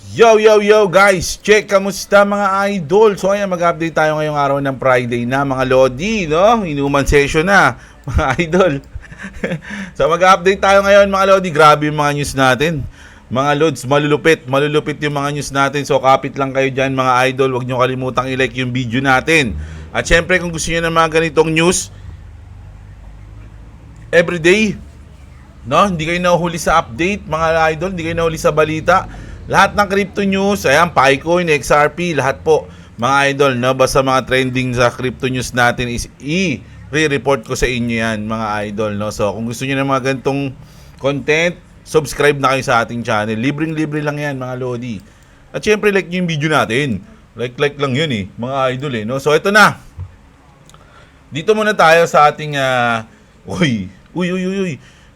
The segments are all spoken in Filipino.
Yo guys, check, kamusta mga idol? So ayan, mag-update tayo ngayong araw ng Friday na mga Lodi, no? Inuman session na, mga idol. So mag-update tayo ngayon mga Lodi. Grabe yung mga news natin. Mga Lods, malulupit yung mga news natin. So kapit lang kayo dyan mga idol. Huwag nyo kalimutang i-like yung video natin. At syempre kung gusto nyo ng mga ganitong news everyday, no? Hindi kayo nahuhuli sa update mga idol, hindi kayo nahuhuli sa balita. Lahat ng crypto news, ayan, Picoin, XRP, lahat po mga idol, no? Basta mga trending sa crypto news natin is i-report ko sa inyo yan mga idol, no? So kung gusto niyo ng mga ganitong content, subscribe na kayo sa ating channel. Libreng-libre lang yan mga Lodi. At syempre like nyo yung video natin. Like lang yun mga idol no? So ito na. Dito muna tayo sa ating uy.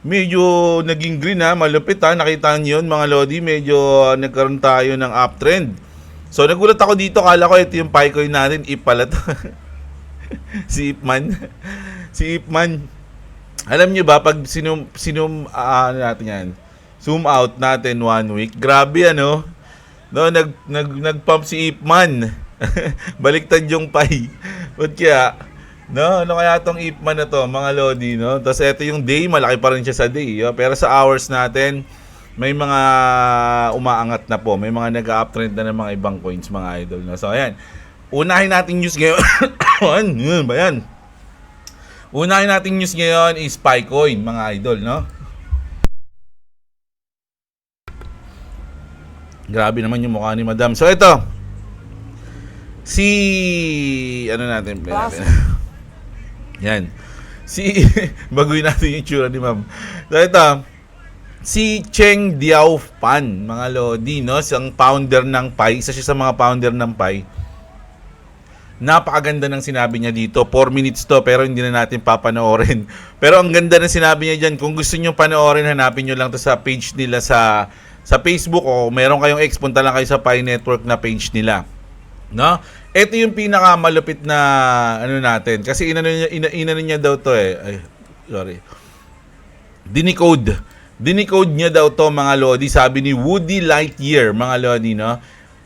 Medyo naging green malupit nakita niyo yun mga Lodi, medyo nagkaroon tayo ng uptrend. So nagulat ako dito, kala ko ito yung Picoin natin, pala to. Si Ipman. Alam niyo ba pag natin yan, zoom out natin 1 week, grabe no, nagpump si Ipman. Baliktad yung Pi. Ba't kaya? No, ano kaya tong Ipman na to, mga Lodi, no? Tapos ito yung day, malaki pa rin siya sa day. Pero sa hours natin, may mga umaangat na po. May mga nag-uptrend na ng mga ibang coins, mga idol. No? So, ayan. Unahin natin news ngayon. Ano ba yan? Unahin natin news ngayon is Picoin, mga idol, no? Grabe naman yung mukha ni Madam. So, ito. Ano natin? Yan. Baguhin natin yung tsura ni Ma'am. So ito, si Cheng Diaofan, mga Lodi, no? Siyang founder ng Pi, isa siya sa mga founder ng Pi. Napakaganda ng sinabi niya dito. 4 minutes to, pero hindi na natin papanoorin. Pero ang ganda ng sinabi niya dyan. Kung gusto niyo panoorin, hanapin niyo lang to sa page nila sa Facebook, o meron kayong ex, punta lang kayo sa Pi Network na page nila. No? Ito yung pinakamalupit na ano natin. Kasi inano niya daw to Dinicode niya daw to mga Lodi. Sabi ni Woody Lightyear, mga Lodi, no?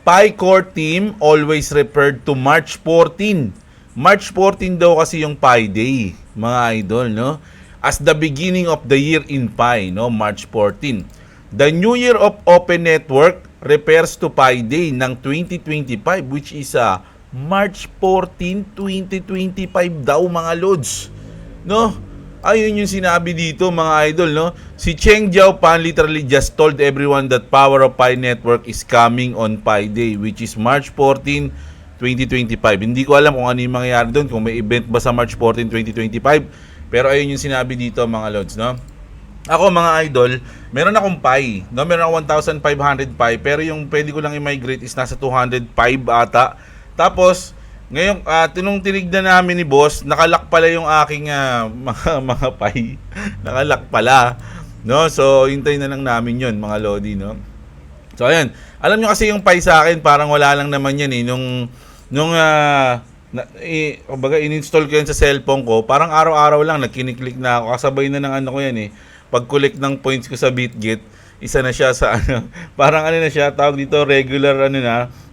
Pi Core Team always referred to March 14. March 14 daw kasi yung Pi Day, mga idol, no? As the beginning of the year in Pi, no? March 14. The New Year of Open Network refers to Pi Day ng 2025, which is March 14, 2025 daw mga Lods. No? Ayun yung sinabi dito mga idol, no? Si Cheng Diaofan literally just told everyone that power of Pi Network is coming on Pi Day, which is March 14, 2025. Hindi ko alam kung ano yung mangyayari doon, kung may event ba sa March 14, 2025. Pero ayun yung sinabi dito mga Lods, no? Ako mga idol, meron akong Pi, no? Meron akong 1,500 Pi, pero yung pwede ko lang i-migrate is nasa 205 ata. Tapos, ngayon, tinong tinignan namin ni boss, nakalock pala yung aking mga Pi. Nakalock pala. No? So, hintayin na lang namin yun, mga Lodi, no? So, ayan. Alam nyo kasi yung Pi sa akin, parang wala lang naman yan, kumbaga, in-install ko yan sa cellphone ko, parang araw-araw lang, nagkiniklik na ako. Kasabay na ng ano ko yan pag-collect ng points ko sa BitGet, isa na siya sa parang na siya, tawag dito, regular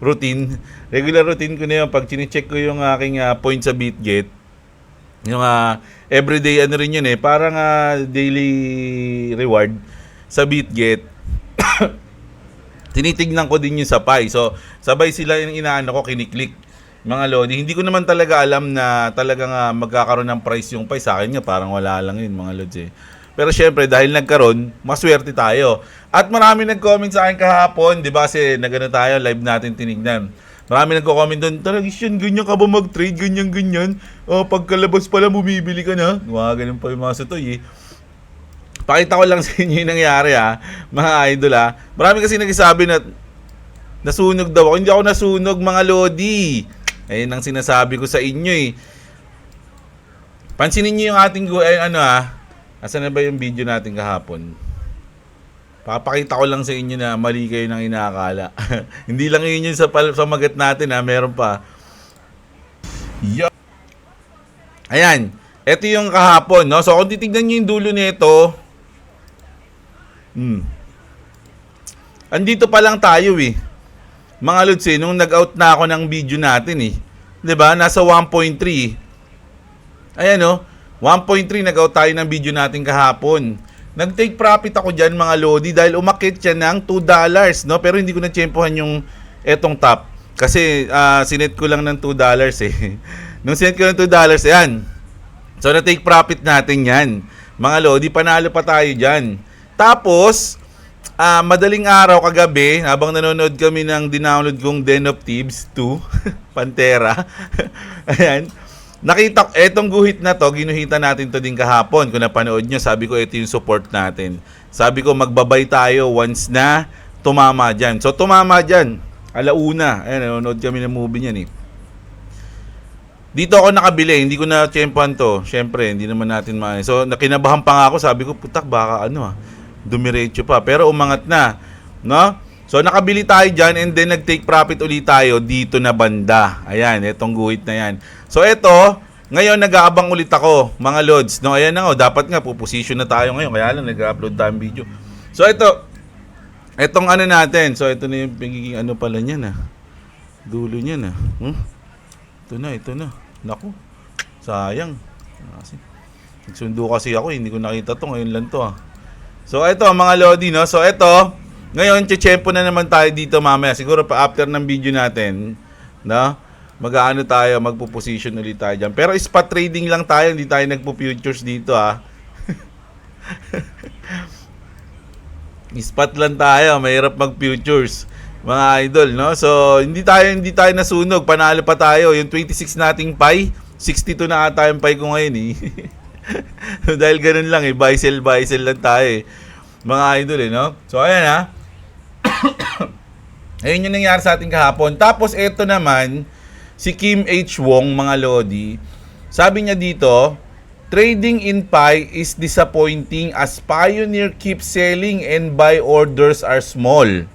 routine. Regular routine ko na yun. Pag chine-check ko yung aking points sa BitGet, yung everyday rin yun parang daily reward sa BitGet. Tinitignan ko din yun sa Pi. So, sabay sila yung inaano ko, kiniklik. Mga Lodi, hindi ko naman talaga alam na talagang magkakaroon ng price yung Pi. Sa akin nga, parang wala lang yun, mga Lods Pero syempre, dahil nagkaroon, maswerte tayo. At marami nag-comment sa akin kahapon, di ba? Kasi nagano tayo, live natin tinignan. Marami nagko-comment doon, talagang ganyan ka ba mag-trade, ganyan. Pagkalabas pala, bumibili ka na. Ganun pa yung mga sutoy Pakita ko lang sa inyo yung nangyari mga idol Marami kasi nagsasabi na nasunog daw ako. Hindi ako nasunog, mga Lodi. Ayun ang sinasabi ko sa inyo Pansinin niyo yung ating asan na ba yung video natin kahapon? Papakita ko lang sa inyo na mali kayo ng inaakala. Hindi lang yun sa magat natin meron pa. Ayan. Ito yung kahapon, no? So kung titignan niyo yung dulo nito, andito pa lang tayo mga lods nung nag-out na ako ng video natin 'Di ba? Nasa 1.3. Ayan 1.3 nag-out tayo ng video natin kahapon. Nag-take profit ako diyan mga lodi dahil umakit siya ng $2, Pero hindi ko na tsempohan yung etong top. Kasi sinet ko lang ng $2 Nung sinet ko ng $2, ayan. So na-take profit natin 'yan. Mga lodi, panalo pa tayo diyan. Tapos madaling araw kagabi, habang nanonood kami ng dinownload kong Den of Thieves 2, Pantera. Ayan. Nakita ko, etong guhit na to, ginuhitan natin to din kahapon. Kung napanood nyo, sabi ko, ito yung support natin. Sabi ko, magbabay tayo once na tumama dyan. So, tumama dyan. Alauna. Ayan, nanonood kami ng movie niyan Dito ako nakabili, hindi ko na tsempuhan to. Siyempre, hindi naman natin So, nakinabahan pa nga ako, sabi ko, putak, baka dumiretso pa. Pero umangat na, no? So, nakabili tayo dyan and then nag-take profit ulit tayo dito na banda. Ayan, etong guhit na yan. So, eto, ngayon nag-aabang ulit ako, mga lods. No, ayan na dapat nga, puposition na tayo ngayon. Kaya lang, nag-upload tayong video. So, etong natin. So, ito na yung pagiging pala niyan, Dulo niyan, Ito na. Naku, sayang. Nagsundo kasi ako, hindi ko nakita to. Ngayon lang to, So, ito mga lodi, no? So, ito, ngayon, tsempo na naman tayo dito mamaya. Siguro pa after ng video natin, no? Mag-aano tayo, magpo-position ulit tayo dyan. Pero spot trading lang tayo, hindi tayo nagpo-futures dito, Spot lang tayo, mahirap mag-futures, mga idol, no? So, hindi tayo nasunog, panalo pa tayo. Yung 26 nating pie, 62 na ata yung pie ko ngayon, Dahil ganun lang buy sell lang tayo mga idol no? So ayan ayun yung nangyari sa ating kahapon. Tapos eto naman si Kim H. Wong mga lodi. Sabi niya dito, trading in pie is disappointing as Pioneer keeps selling and buy orders are small.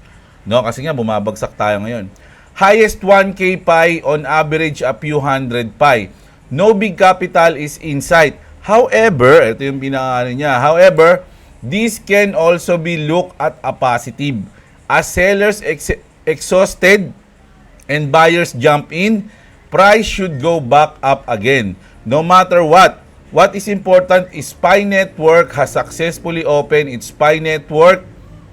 No, kasi nga bumabagsak tayo ngayon. Highest 1K pie on average a few hundred pie. No big capital is in sight. However, ito yung pinakaano niya. However, this can also be looked at a positive. As sellers exhausted and buyers jump in, price should go back up again. No matter what. What is important is Pi Network has successfully opened its Pi Network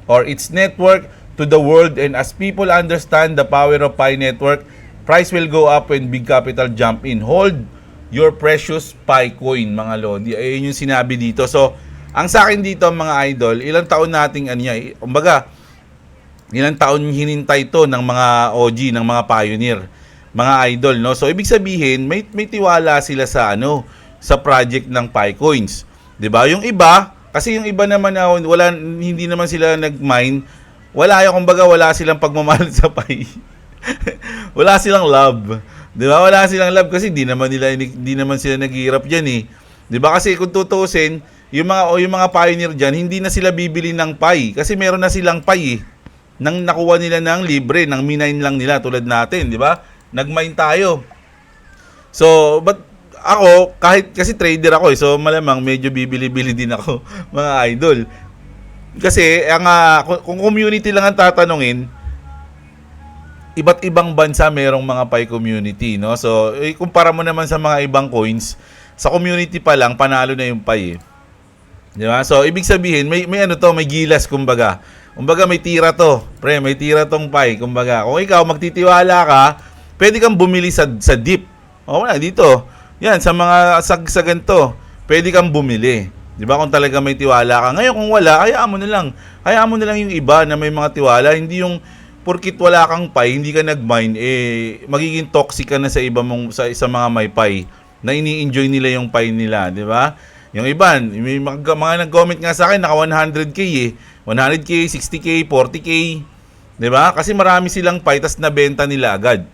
or its network to the world, and as people understand the power of Pi Network, price will go up when big capital jump in. Hold your precious Pi coin, mga lodi. Ayun yung sinabi dito. So, ang sa akin dito, mga idol, ilang taon nating kumbaga, ilang taon hinintay to ng mga OG, ng mga pioneer, mga idol, no? So, ibig sabihin, may tiwala sila sa sa project ng Pi coins. 'Di ba? Yung iba, kasi yung iba naman hindi naman sila nag-mine. Kumbaga, wala silang pagmamahal sa Pi. Wala silang love. 'Di ba? Wala silang love kasi hindi naman sila naghihirap diyan 'Di ba? Kasi kung tutuusin, yung mga pioneer diyan, hindi na sila bibili ng Pi kasi meron na silang Pi nang nakuha nila ng libre, nang minine lang nila tulad natin, 'di ba? Nag-mine tayo. So, but ako, kahit kasi trader ako so malamang medyo bibili-bili din ako, mga idol. Kasi kung community lang ang tatanungin, iba't ibang bansa merong mga Pi community, no? So, kumpara mo naman sa mga ibang coins, sa community pa lang panalo na yung Pi. Di ba? So, ibig sabihin, may may gilas kumbaga. Kumbaga may tira to. Pre, may tira tong Pi. Kumbaga, kung ikaw magtitiwala ka, pwede kang bumili sa dip. O wala dito. Yan, sa mga sa ganito, pwede kang bumili. Di ba? Kung talaga may tiwala ka. Ngayon kung wala, hayaan mo na lang. Hayaan mo na lang yung iba na may mga tiwala. Hindi yung porkit wala kang Pi, hindi ka nag-mine, magiging toxic ka na sa iba sa mga may Pi na ini-enjoy nila yung Pi nila, di ba? Yung iba, may mga nag-comment nga sa akin, naka 100k 100k, 60k, 40k, di ba? Kasi marami silang Pi, tas nabenta nila agad.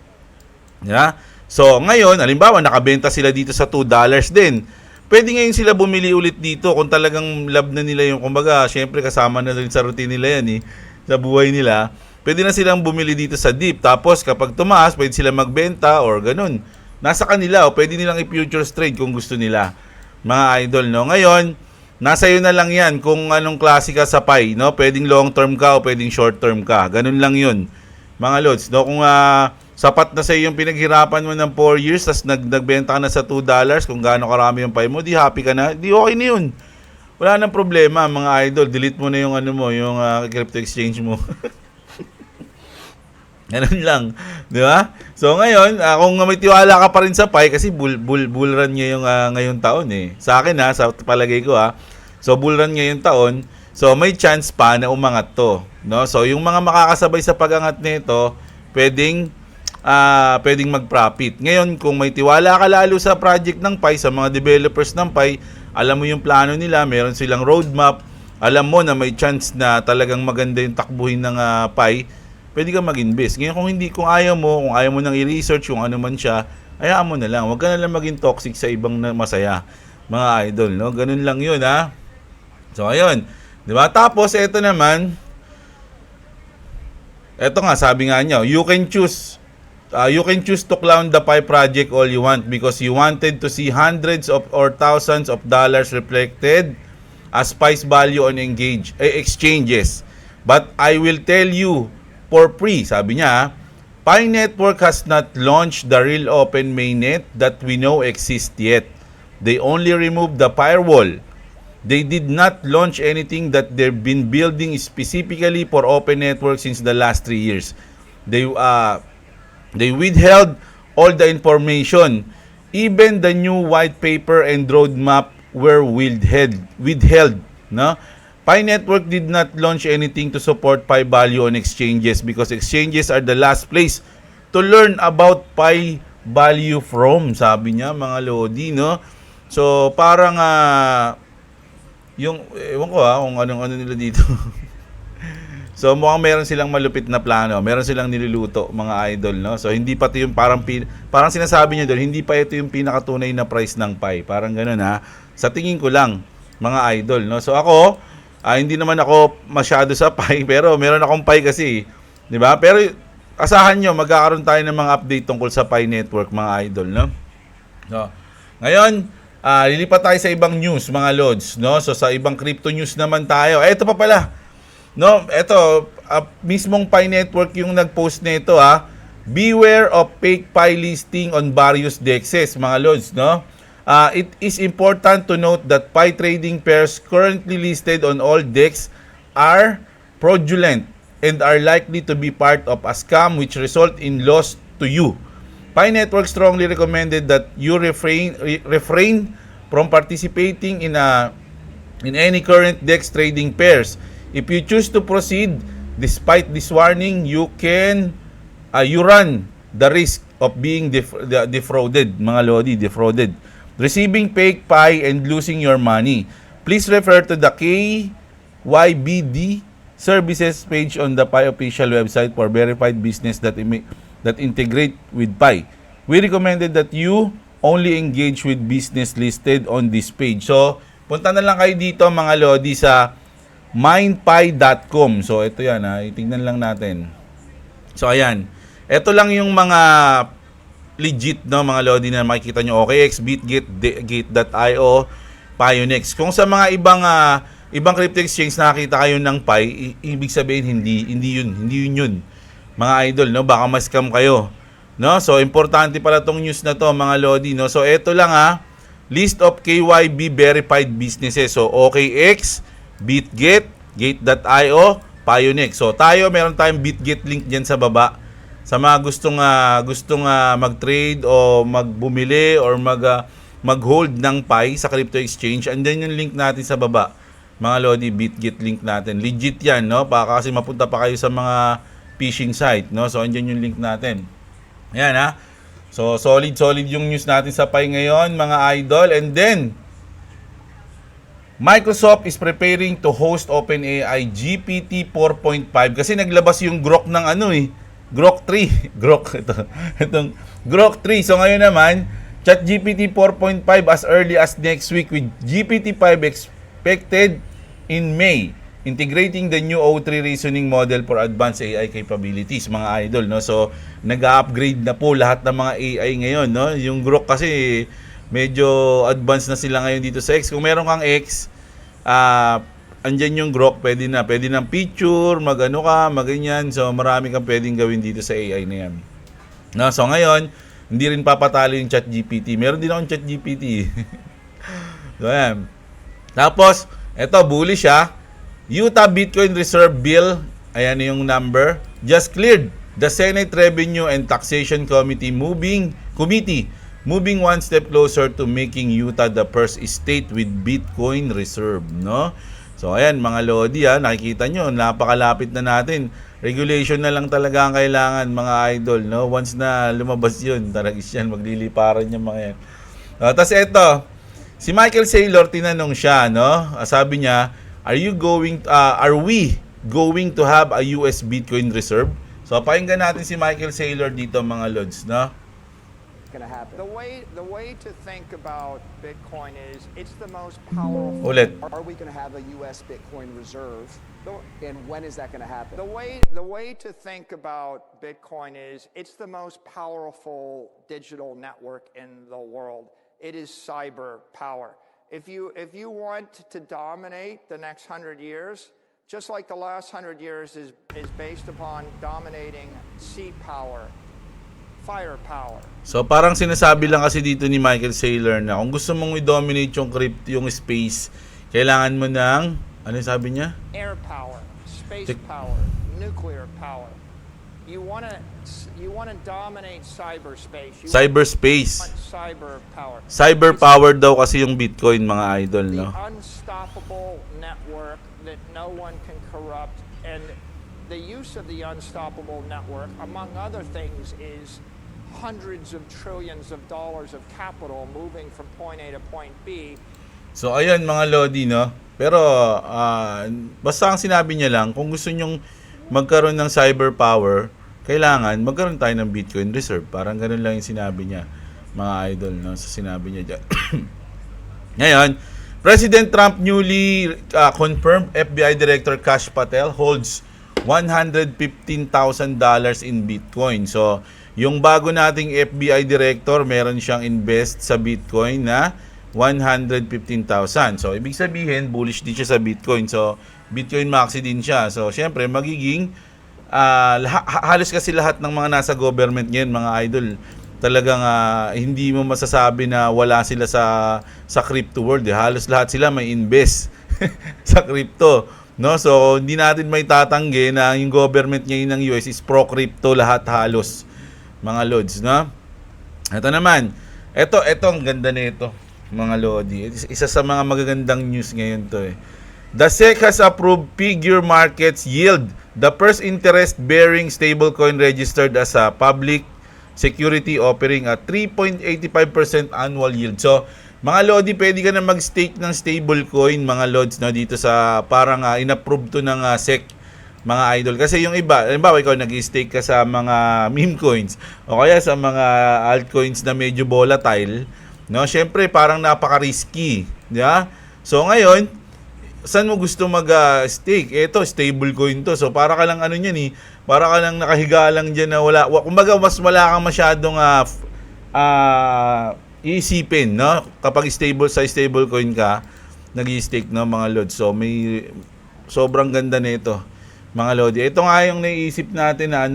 Di ba? So, ngayon, halimbawa, nakabenta sila dito sa $2 din. Pwede ngayon sila bumili ulit dito kung talagang love na nila yung, kumbaga, syempre kasama na rin sa routine nila yan sa buhay nila. Pwede na silang bumili dito sa dip. Tapos, kapag tumaas, pwede sila magbenta or ganun. Nasa kanila o pwede nilang i-futures trade kung gusto nila. Mga idol, no? Ngayon, nasa iyo na lang yan kung anong klase ka sa Pi, no? Pwedeng long term ka o pwedeng short term ka. Ganun lang yun. mga lods, no? Kung sapat na sa yung pinaghirapan mo ng 4 years, tas nagbenta ka na sa $2, kung gaano karami yung pay mo, di happy ka na, di okay na yun. Wala nang problema, mga idol. Delete mo na yung yung crypto exchange mo. Ganun lang, di ba? So ngayon, kung may tiwala ka pa rin sa Pi, kasi bull run niya yung ngayong taon eh. Sa akin sa palagay ko so bull run ngayong taon, so may chance pa na umangat to, no? So yung mga makakasabay sa pag-angat nito, pwedeng mag-profit. Ngayon, kung may tiwala ka lalo sa project ng Pi, sa mga developers ng Pi, alam mo yung plano nila, meron silang roadmap, alam mo na may chance na talagang maganda yung takbuhin ng Pi, pwede ka mag-invest. Ngayon kung ayaw mo nang i-research kung ano man siya, hayaan mo na lang. Huwag ka na lang maging toxic sa ibang masaya, mga idol, no? Ganun lang 'yun, So ayun, 'di ba? Tapos ito naman, ito nga sabi nga niya, you can choose to clown the Pi project all you want because you wanted to see hundreds of or thousands of dollars reflected as Pi's value on exchanges. But I will tell you for free, sabi niya, Pi Network has not launched the real open mainnet that we know exists yet. They only removed the firewall. They did not launch anything that they've been building specifically for open network since the last 3 years. They withheld all the information. Even the new white paper and roadmap were withheld, no? Pi Network did not launch anything to support Pi value on exchanges because exchanges are the last place to learn about Pi value from, sabi niya, mga lodi, no? So, parang yung, ewan ko kung ano nila dito. So, mukhang meron silang malupit na plano, meron silang niluluto, mga idol, no? So, hindi pa ito yung parang sinasabi niya doon, hindi pa ito yung pinakatunay na price ng Pi. Parang gano'n, sa tingin ko lang, mga idol, no? So, ako, hindi naman ako masyado sa Pi, pero meron akong Pi kasi, di ba? Pero asahan nyo, magkakaroon tayo ng mga update tungkol sa Pi Network, mga idol, no? So, ngayon, lilipat tayo sa ibang news, mga lods, no? So, sa ibang crypto news naman tayo. Ito pa pala, no? Ito, mismong Pi Network yung nag-post nito, Beware of fake Pi listing on various dexes, mga lods, no? It is important to note that Pi trading pairs currently listed on all DEX are fraudulent and are likely to be part of a scam which result in loss to you. Pi Network strongly recommended that you refrain from participating in any current DEX trading pairs. If you choose to proceed despite this warning, you run the risk of being defrauded, mga lodi, defrauded. Receiving fake Pi and losing your money. Please refer to the KYBD services page on the Pi official website for verified business that integrate with Pi. We recommended that you only engage with business listed on this page. So, punta na lang kayo dito, mga lodi, sa mindpi.com. So, ito yan, itingnan lang natin. So, ayan. Ito lang yung mga legit, no, mga lodi, na makikita nyo. OKX, BitGate, Gate.io, Pionex. Kung sa mga ibang crypto exchange nakakita kayo ng Pi, ibig sabihin hindi yun mga idol, no? Baka ma-scam kayo, no? So importante pala tong news na to, mga lodi, no? So ito lang, list of KYB verified businesses. So OKX, BitGate, Gate.io, Pionex. So meron tayong BitGate link diyan sa baba. Sa mga gustong mag-trade o magbumili or mag-hold ng Pi sa crypto exchange, andyan yung link natin sa baba, mga lodi, BitGate link natin. Legit yan, no? Baka kasi mapunta pa kayo sa mga phishing site, no? So andyan yung link natin. Ayan, So solid yung news natin sa Pi ngayon, mga idol. And then Microsoft is preparing to host OpenAI GPT 4.5 kasi naglabas yung Grok ng Grok 3. Itong Grok 3. So ngayon naman, ChatGPT 4.5 as early as next week with GPT-5 expected in May, integrating the new O3 reasoning model for advanced AI capabilities, mga idol, no? So nag-upgrade na po lahat ng mga AI ngayon, no? Yung Grok kasi medyo advanced na sila ngayon dito sa X. Kung meron kang X, andyan yung Grok, pwede ng picture, magano ka, maganyan. So marami kang pwedeng gawin dito sa AI na yan. No, so ngayon, hindi rin papatalo yung ChatGPT. Meron din akong ChatGPT. So ayan. Tapos, eto bullish ha. Utah Bitcoin Reserve Bill, ayan yung number, just cleared the Senate Revenue and Taxation Committee moving one step closer to making Utah the first state with Bitcoin reserve, no? So ayan mga lodi nakikita nyo, napakalapit na natin. Regulation na lang talaga ang kailangan mga idol, no? Once na lumabas yun, taragis yan, magliliparan yung mga yan. Tapos eto, si Michael Saylor, tinanong siya, no? Sabi niya, are we going to have a US Bitcoin reserve? So pakinggan natin si Michael Saylor dito mga lods, no? Going to happen. The way to think about Bitcoin is it's the most powerful. Ulit. Are we going to have a U.S. Bitcoin reserve? And when is that going to happen? The way to think about Bitcoin is it's the most powerful digital network in the world. It is cyber power. If you want to dominate the next 100 years, just like the last 100 years is based upon dominating sea power, firepower. So parang sinasabi lang kasi dito ni Michael Saylor na kung gusto mong i-dominate yung crypto, yung space, kailangan mo ng, ano sabi niya? Air power, space power, nuclear power. You want to dominate cyberspace. Cyberspace. Cyber power. Cyber power daw kasi yung Bitcoin mga idol, no? The unstoppable network that no one can corrupt, and the use of the unstoppable network, among other things, is hundreds of trillions of dollars of capital moving from point A to point B. So ayun mga lodi, no? Pero basta ang sinabi niya lang, kung gusto nyong magkaroon ng cyber power, kailangan magkaroon tayo ng Bitcoin reserve. Parang ganun lang yung sinabi niya, mga idol, no? So sinabi niya dyan. Ngayon, President Trump newly confirmed FBI Director Kash Patel holds $115,000 in Bitcoin. So, yung bago nating FBI Director, meron siyang invest sa Bitcoin na 115,000. So, ibig sabihin, bullish din siya sa Bitcoin. So, Bitcoin maxi din siya. So, syempre, magiging halos kasi lahat ng mga nasa government ngayon, mga idol, talagang hindi mo masasabi na wala sila sa crypto world. Halos lahat sila may invest sa crypto. No, so hindi natin may tatanggi na yung government ngayon ng US is pro-crypto lahat halos, mga lods, no? Ito naman, ito ang ganda nito, mga lodi. Isa sa mga magagandang news ngayon to . The SEC has approved Figure Markets Yield, the first interest-bearing stablecoin registered as a public security offering at 3.85% annual yield. So, mga lodi, pwede ka na mag-stake ng stablecoin, mga lods, no, dito sa parang in-approve to ng SEC, mga idol. Kasi yung iba, halimbawa ikaw nag-stake ka sa mga meme coins o kaya sa mga altcoins na medyo volatile, no? Syempre, parang napaka-risky, di ba? So ngayon, saan mo gusto mag-stake? Ito, stablecoin to. So para ka lang ano niyan para ka lang nakahiga lang diyan na wala. Kumbaga mas wala kang masyadong iisipin, no? Kapag sa stablecoin ka, nag-i-stake, no, mga lods. So may sobrang ganda nito, mga lodi. Ito nga yung naiisip natin na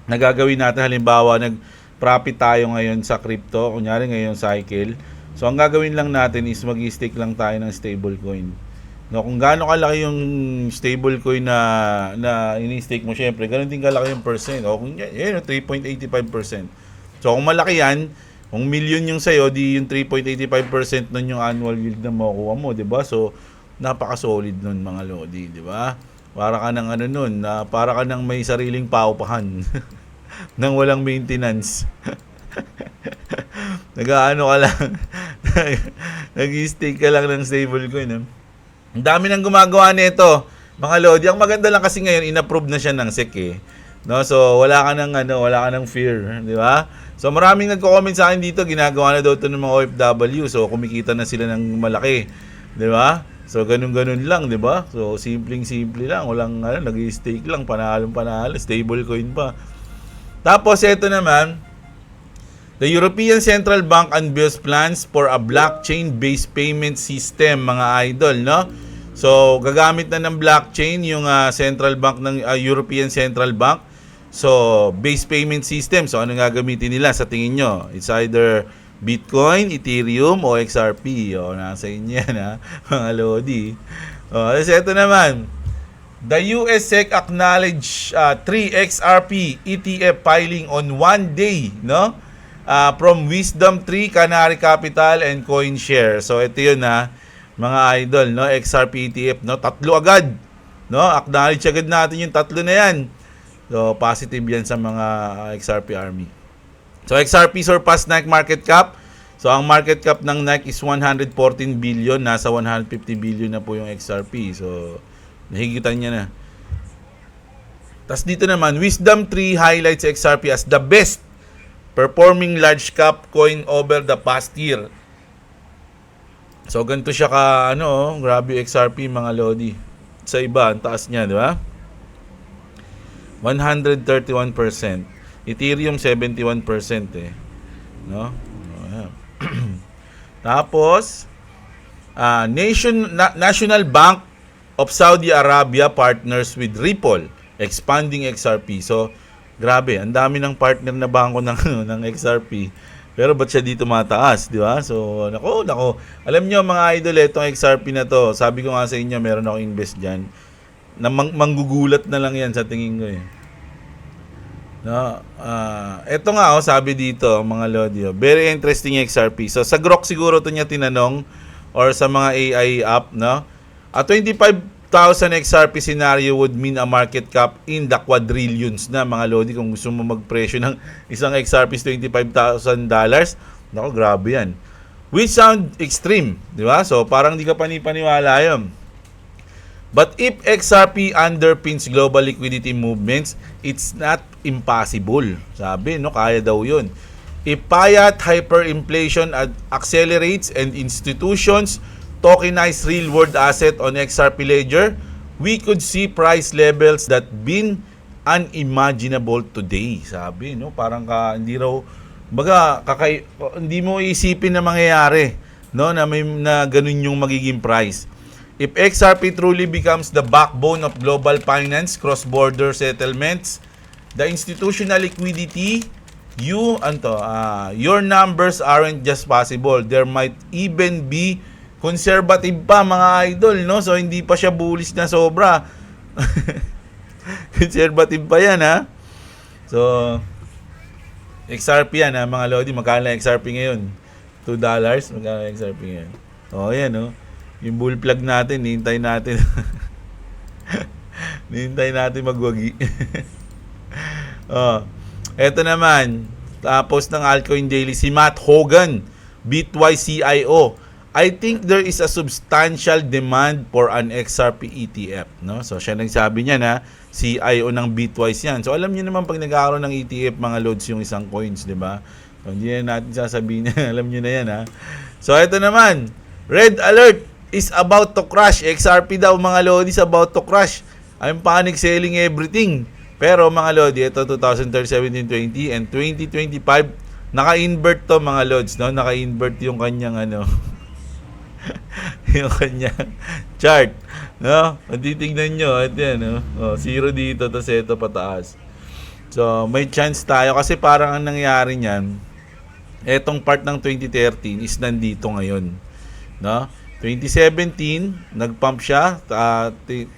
nagagawin natin. Halimbawa, nag-profit tayo ngayon sa crypto, kunyari ngayong cycle. So ang gagawin lang natin is mag-i-stake lang tayo ng stablecoin. No, kung gaano kalaki yung stablecoin na ini-stake mo, syempre, ganoon din kalaki yung percent. O kung 3.85%. So kung malaki yan, kung million yung sa'yo, di yung 3.85% nun yung annual yield na makukuha mo, di ba? So, napaka-solid nun, mga lodi, di ba? Para ka ng para ka ng may sariling paupahan nang walang maintenance. Nag-ano ka lang, nag-stake ka lang ng stablecoin. Ang dami nang gumagawa nito, mga lodi. Ang maganda lang kasi ngayon, in-approve na siya ng SEC, no? So, wala ka ng fear, di ba? So maraming nagko-comment sa akin dito, ginagawa na daw ito ng mga OFW. So kumikita na sila ng malaki, 'di ba? So ganun-ganun lang, 'di ba? So simple lang, walang nag-stake lang, panalo, stablecoin pa. Tapos ito naman, the European Central Bank unveils plans for a blockchain-based payment system, mga idol, no? So, gagamit na ng blockchain yung central bank ng European Central Bank. So, base payment system. So, ano gagamitin nila sa tingin nyo? It's either Bitcoin, Ethereum, o XRP. O, nasa inyo yan, ha? Mga Lodi. O, ito naman. The US SEC acknowledged 3 XRP ETF filing on one day, no? From Wisdom Tree, Canary Capital, and CoinShare. So, ito yun, ha? Mga idol, no? XRP ETF, no? 3 agad, no? Acknowledge agad natin yung 3 na yan. So, positive yan sa mga XRP Army. So, XRP surpassed Nike market cap. So, ang market cap ng Nike is 114 billion. Nasa 150 billion na po yung XRP. So, nahigitan niya na. Tapos dito naman, Wisdom Tree highlights XRP as the best performing large cap coin over the past year. So, ganito siya ka, grabe XRP mga Lodi. Sa iba, ang taas niya, di ba? 131%. Ethereum, 71% eh. No? Ayan. Tapos, National Bank of Saudi Arabia partners with Ripple, expanding XRP. So, grabe, ang dami ng partner na bangko ng XRP. Pero ba't siya dito mataas, di ba? So, nako. Alam nyo mga idol, itong XRP na to, sabi ko nga sa inyo, meron ako invest dyan. Na manggugulat na lang yan sa tingin ko eh. No, ito nga sabi dito mga Lodi, very interesting XRP. So sa Grok siguro to niya tinanong or sa mga AI app, no? A 25,000 XRP scenario would mean a market cap in the quadrillions na mga Lodi kung gusto mo magpresyo ng isang XRP is $25,000. Nako, grabe yan. Which sound extreme, di ba? So parang di ka panipaniwala yun. But if XRP underpins global liquidity movements, it's not impossible. Sabi, no, kaya daw yun. If fiat hyperinflation accelerates and institutions tokenize real-world asset on XRP ledger, we could see price levels that been unimaginable today. Sabi, no, parang hindi raw, hindi mo isipin na mangyayari, no, na ganun yung magiging price. If XRP truly becomes the backbone of global finance, cross-border settlements, the institutional liquidity, your numbers aren't just possible. There might even be conservative pa mga idol, no? So hindi pa siya bullish na sobra. Conservative pa yan, ha? So XRP yan, ha, mga Lodi. Magkano na XRP ngayon? $2. Magkano na XRP ngayon? Oh, yan, no? Yung bull plug natin, hintay natin. Hintay natin magwagi. Eto naman, tapos ng Altcoin Daily, si Matt Hogan, Bitwise CIO. I think there is a substantial demand for an XRP ETF. No? So, siya nagsabi niya na CIO ng Bitwise yan. So, alam niyo naman pag nagkakaroon ng ETF, mga loads yung isang coins, di ba? So, hindi na natin sasabihin na, alam niyo na yan, ha? So, eto naman, red alert is about to crash. XRP daw mga Lodi is about to crash. I'm panic selling everything. Pero mga Lodi, ito 2017-20 and 2025, naka-invert to mga Lods, no? Naka-invert yung kanyang yung kanyang chart, no? Kung titignan nyo, ito yan, no? Zero dito, tapos ito pataas. So, may chance tayo kasi parang ang nangyari niyan, etong part ng 2013 is nandito ngayon, no? 2017, nag-pump siya,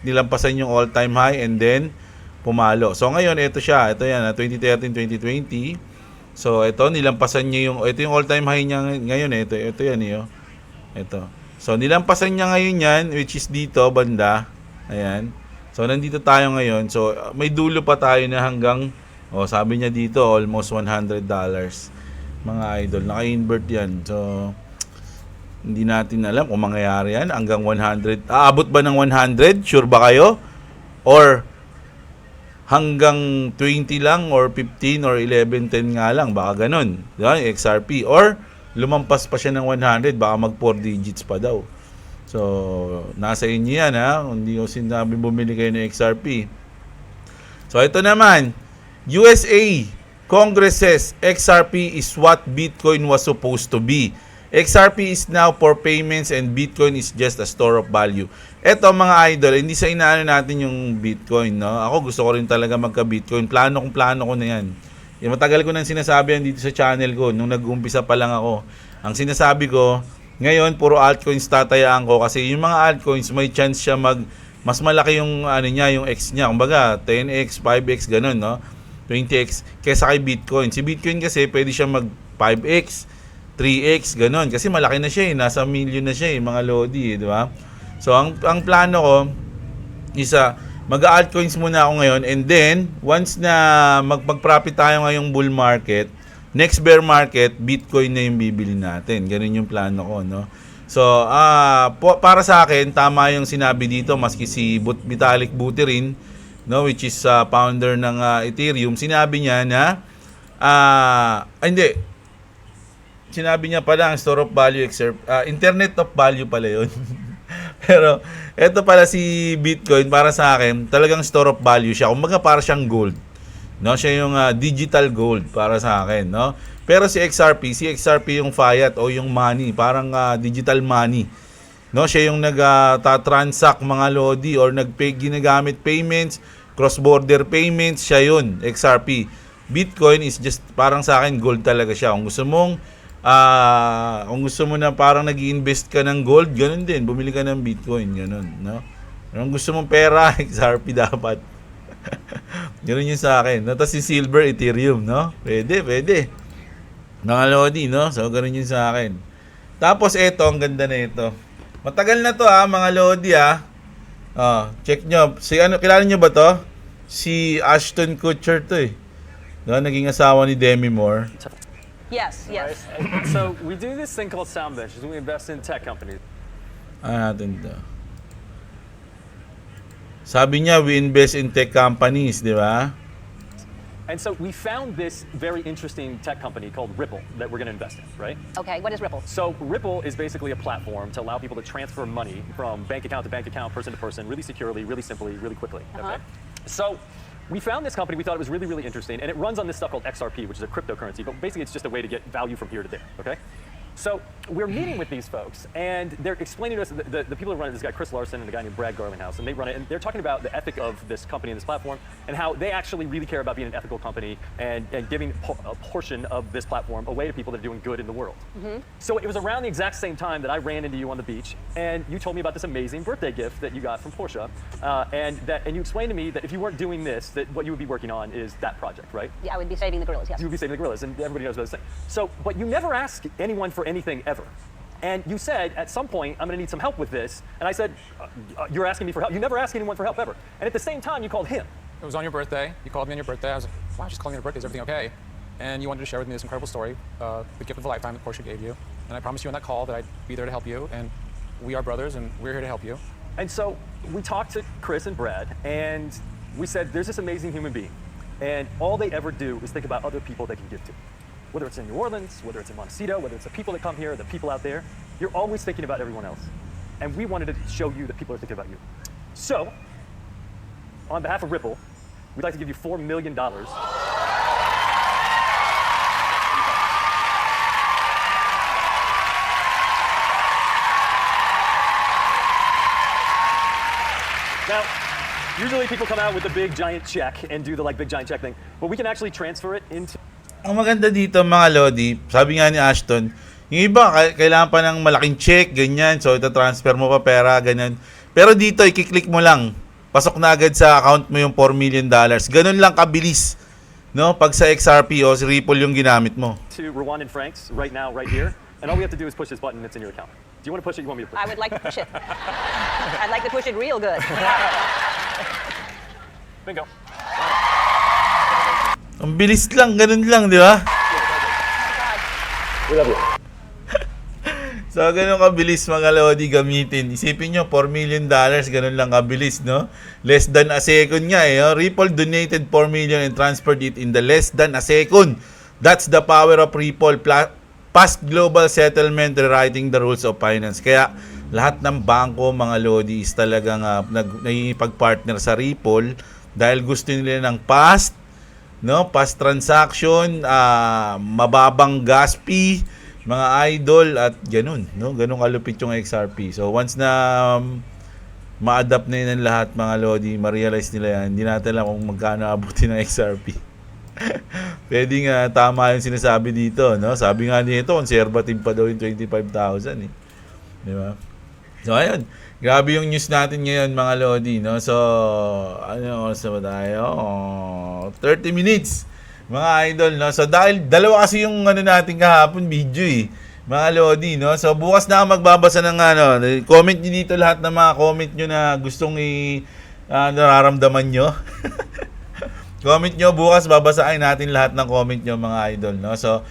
nilampasan yung all-time high and then pumalo. So ngayon, ito siya. Ito yan, 2013, 2020. So ito, nilampasan niya ito yung all-time high niya ngayon. Ito yan. Ito. So nilampasan niya ngayon yan, which is dito, banda. Ayan. So nandito tayo ngayon. So may dulo pa tayo na hanggang, sabi niya dito, almost $100. Mga idol, naka-invert yan. So hindi natin alam kung mangyayari yan hanggang 100. Aabot ba ng 100? Sure ba kayo? Or hanggang 20 lang or 15 or 11, 10 nga lang. Baka ganun. Diba? XRP. Or lumampas pa siya ng 100. Baka mag 4 digits pa daw. So, nasa inyo yan, ha? Hindi ko sinabi bumili kayo ng XRP. So, ito naman. USA Congress says XRP is what Bitcoin was supposed to be. XRP is now for payments and Bitcoin is just a store of value. Eto mga idol, hindi sa inaano natin yung Bitcoin, no? Ako gusto ko rin talaga magka-Bitcoin. Plano ko na yan. Matagal ko nang sinasabi yan dito sa channel ko nung nag-uumpisa pa lang ako. Ang sinasabi ko, ngayon puro altcoins tatayaan ko kasi yung mga altcoins may chance siya mas malaki yung ano niya, yung X niya. Kumbaga 10x, 5x ganun, no? 20x kaysa kay Bitcoin. Si Bitcoin kasi pwede siya mag 5x, 3x ganun kasi malaki na siya, nasa million na siya, mga lodi, di ba? So ang plano ko is mag-altcoins muna ako ngayon, and then once na mag-profit tayo ngayong bull market, next bear market, Bitcoin na yung bibili natin. Ganun yung plano ko, no? So, para sa akin, tama yung sinabi dito, maski si Vitalik Buterin, no, which is founder ng Ethereum, sinabi niya na hindi. Sinabi niya pala ang store of value, internet of value pala yun. Pero eto pala si Bitcoin, para sa akin, talagang store of value siya. Kumbaga para siyang gold. No, siya yung digital gold para sa akin, no? Pero si XRP yung fiat o yung money, parang digital money. No, siya yung nag-transact mga lodi or ginagamit payments, cross-border payments, siya yun, XRP. Bitcoin is just parang sa akin gold talaga siya. Kung gusto mo na parang nag-i-invest ka ng gold, ganun din, bumili ka ng Bitcoin, ganun, no? Kung gusto mong pera, XRP dapat. Ganun yun sa akin. No? Tapos si silver, Ethereum, no? Pwede. Mga lodi, no? So, ganun yun sa akin. Tapos eto, ang ganda na ito. Matagal na to mga lodi check nyo. Kilala nyo ba to? Si Ashton Kutcher to No? Naging asawa ni Demi Moore. Yes. Right? And so we do this thing called Sound Ventures. We invest in tech companies. Natin to. Sabi niya, we invest in tech companies, di ba? And so we found this very interesting tech company called Ripple that we're going to invest in, right? Okay, what is Ripple? So Ripple is basically a platform to allow people to transfer money from bank account to bank account, person to person, really securely, really simply, really quickly. Okay. So we found this company, we thought it was really, really interesting, and it runs on this stuff called XRP, which is a cryptocurrency, but basically it's just a way to get value from here to there, okay? So we're meeting with these folks, and they're explaining to us, the people who run it, this guy Chris Larson and the guy named Brad Garlinghouse, and they run it, and they're talking about the ethic of this company and this platform, and how they actually really care about being an ethical company and giving a portion of this platform away to people that are doing good in the world. So it was around the exact same time that I ran into you on the beach, and you told me about this amazing birthday gift that you got from Porsche, and you explained to me that if you weren't doing this, that what you would be working on is that project, right? Yeah, I would be saving the gorillas, yes. You would be saving the gorillas, and everybody knows about this thing. So, but you never ask anyone for anything ever. And you said, at some point, I'm going to need some help with this. And I said, you're asking me for help. You never ask anyone for help ever. And at the same time, you called him. It was on your birthday. You called me on your birthday. I was like, wow, she's calling me on your birthday. Is everything okay? And you wanted to share with me this incredible story, the gift of a lifetime that Porsche gave you. And I promised you on that call that I'd be there to help you. And we are brothers, and we're here to help you. And so we talked to Chris and Brad, and we said, there's this amazing human being. And all they ever do is think about other people they can give to. Whether it's in New Orleans, whether it's in Montecito, whether it's the people that come here, the people out there, you're always thinking about everyone else. And we wanted to show you that people are thinking about you. So, on behalf of Ripple, we'd like to give you $4 million. Now, usually people come out with a big giant check and do the big giant check thing, but we can actually transfer it into. Ang maganda dito mga lodi, sabi nga ni Ashton, yung iba kailangan pa ng malaking check, ganyan, so ita-transfer mo pa pera, ganyan. Pero dito, i-click mo lang, pasok na agad sa account mo yung $4 million. Ganun lang kabilis, no? Pag sa XRP o si Ripple yung ginamit mo. To Rwandan francs right now, right here, and all we have to do is push this button and it's in your account. Do you want to push it? You want me to push it? I would like to push it. I'd like to push it real good. Bingo. Ang bilis lang, ganun lang, di ba? We love you. So, ganun kabilis mga lodi gamitin. Isipin nyo, $4 million, ganun lang kabilis, no? Less than a second nga, Oh. Ripple donated $4 million and transferred it in the less than a second. That's the power of Ripple. Fast global settlement, rewriting the rules of finance. Kaya, lahat ng bangko, mga lodi, is talagang nagpag-partner sa Ripple dahil gusto nila ng fast transaction, mababang gas fee, mga idol at ganun, no? Ganun kalupit yung XRP. So once na ma-adapt na yun ang lahat, mga lodi, ma-realize nila yan, hindi natin alam kung magkano abutin ng XRP. Pwede nga tama yung sinasabi dito, no? Sabi nga nito, conservative pa daw yung 25,000 eh. Di ba? So ayun, grabe yung news natin ngayon, mga lodi, no? So ano oras na ba tayo? 30 minutes, mga idol, no? So dahil dalawa kasi yung ano natin kahapon video eh, mga lodi, no? So bukas na ako magbabasa ng comment niyo dito lahat ng mga comment niyo na gustong nararamdaman niyo. Comment nyo bukas, babasahin natin lahat ng comment nyo, mga idol, no? So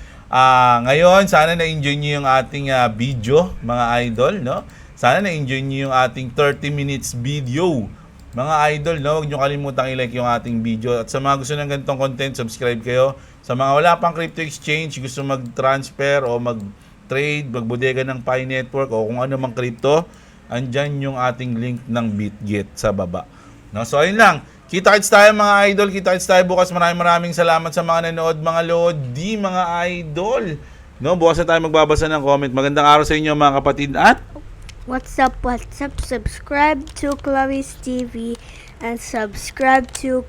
ngayon sana na-enjoy niyo yung ating video, mga idol, no? Sana na-enjoy niyo yung ating 30 minutes video, mga idol, no? Huwag nyo kalimutang i-like yung ating video. At sa mga gusto ng ganitong content, subscribe kayo. Sa mga wala pang crypto exchange, gusto mag-transfer o mag-trade, magbodega ng Pi Network o kung ano mang crypto, andyan yung ating link ng BitGet sa baba, no? So ayun lang. Kita-kits tayo, mga idol. Kita-kits tayo bukas. Maraming salamat sa mga nanood, mga lodi, mga idol. No, bukas na tayo magbabasa ng comment. Magandang araw sa inyo, mga kapatid. At What's up? Subscribe to Chloe's TV and subscribe to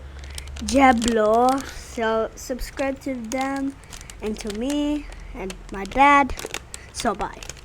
Jeblo. So subscribe to them and to me and my dad. So bye.